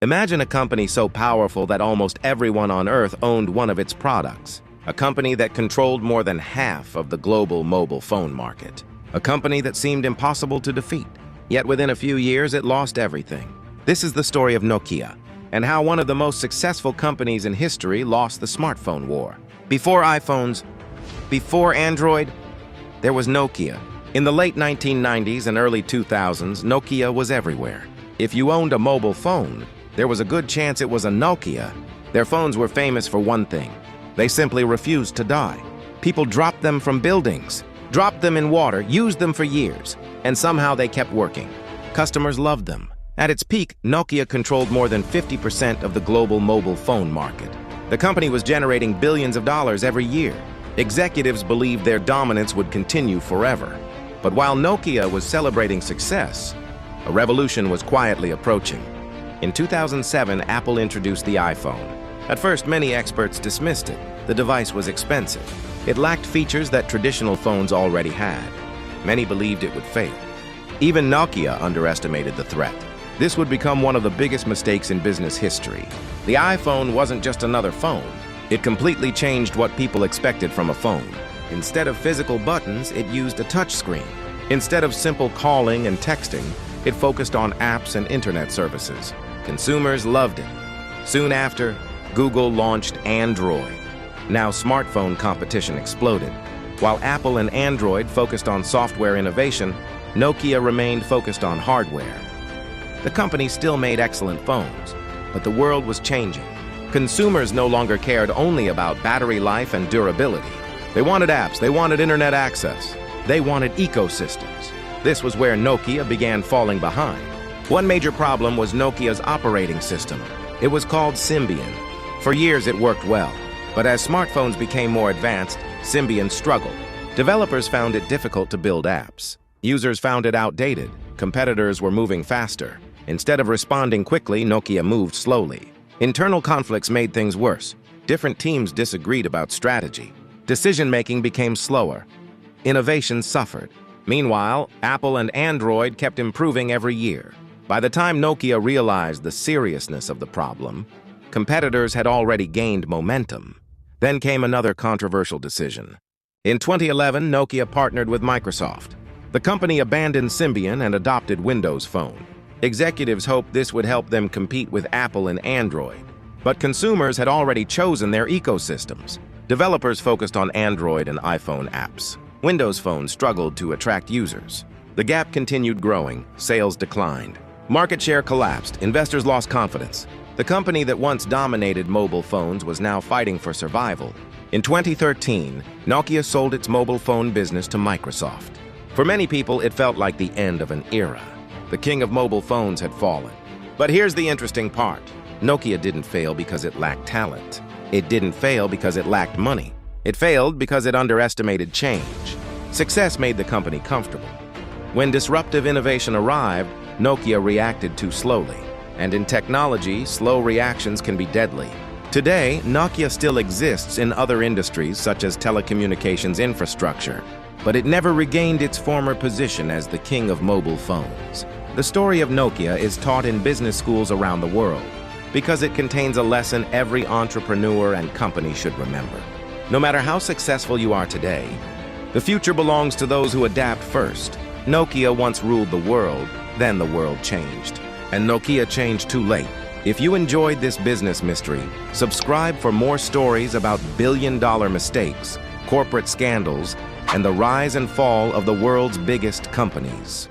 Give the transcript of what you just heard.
Imagine a company so powerful that almost everyone on Earth owned one of its products. A company that controlled more than half of the global mobile phone market. A company that seemed impossible to defeat. Yet within a few years, it lost everything. This is the story of Nokia, and how one of the most successful companies in history lost the smartphone war. Before iPhones, before Android, there was Nokia. In the late 1990s and early 2000s, Nokia was everywhere. If you owned a mobile phone, there was a good chance it was a Nokia. Their phones were famous for one thing. They simply refused to die. People dropped them from buildings, dropped them in water, used them for years, and somehow they kept working. Customers loved them. At its peak, Nokia controlled more than 50% of the global mobile phone market. The company was generating billions of dollars every year. Executives believed their dominance would continue forever. But while Nokia was celebrating success, a revolution was quietly approaching. In 2007, Apple introduced the iPhone. At first, many experts dismissed it. The device was expensive. It lacked features that traditional phones already had. Many believed it would fail. Even Nokia underestimated the threat. This would become one of the biggest mistakes in business history. The iPhone wasn't just another phone. It completely changed what people expected from a phone. Instead of physical buttons, it used a touchscreen. Instead of simple calling and texting, it focused on apps and internet services. Consumers loved it. Soon after, Google launched Android. Now smartphone competition exploded. While Apple and Android focused on software innovation, Nokia remained focused on hardware. The company still made excellent phones, but the world was changing. Consumers no longer cared only about battery life and durability. They wanted apps, they wanted internet access, they wanted ecosystems. This was where Nokia began falling behind. One major problem was Nokia's operating system. It was called Symbian. For years it worked well, but as smartphones became more advanced, Symbian struggled. Developers found it difficult to build apps. Users found it outdated. Competitors were moving faster. Instead of responding quickly, Nokia moved slowly. Internal conflicts made things worse. Different teams disagreed about strategy. Decision-making became slower. Innovation suffered. Meanwhile, Apple and Android kept improving every year. By the time Nokia realized the seriousness of the problem, competitors had already gained momentum. Then came another controversial decision. In 2011, Nokia partnered with Microsoft. The company abandoned Symbian and adopted Windows Phone. Executives hoped this would help them compete with Apple and Android. But consumers had already chosen their ecosystems. Developers focused on Android and iPhone apps. Windows Phone struggled to attract users. The gap continued growing, sales declined. Market share collapsed, investors lost confidence. The company that once dominated mobile phones was now fighting for survival. In 2013, Nokia sold its mobile phone business to Microsoft. For many people, it felt like the end of an era. The king of mobile phones had fallen. But here's the interesting part. Nokia didn't fail because it lacked talent. It didn't fail because it lacked money. It failed because it underestimated change. Success made the company comfortable. When disruptive innovation arrived, Nokia reacted too slowly. And in technology, slow reactions can be deadly. Today, Nokia still exists in other industries such as telecommunications infrastructure, but it never regained its former position as the king of mobile phones. The story of Nokia is taught in business schools around the world because it contains a lesson every entrepreneur and company should remember. No matter how successful you are today, the future belongs to those who adapt first. Nokia once ruled the world, then the world changed. And Nokia changed too late. If you enjoyed this business mystery, subscribe for more stories about billion-dollar mistakes, corporate scandals, and the rise and fall of the world's biggest companies.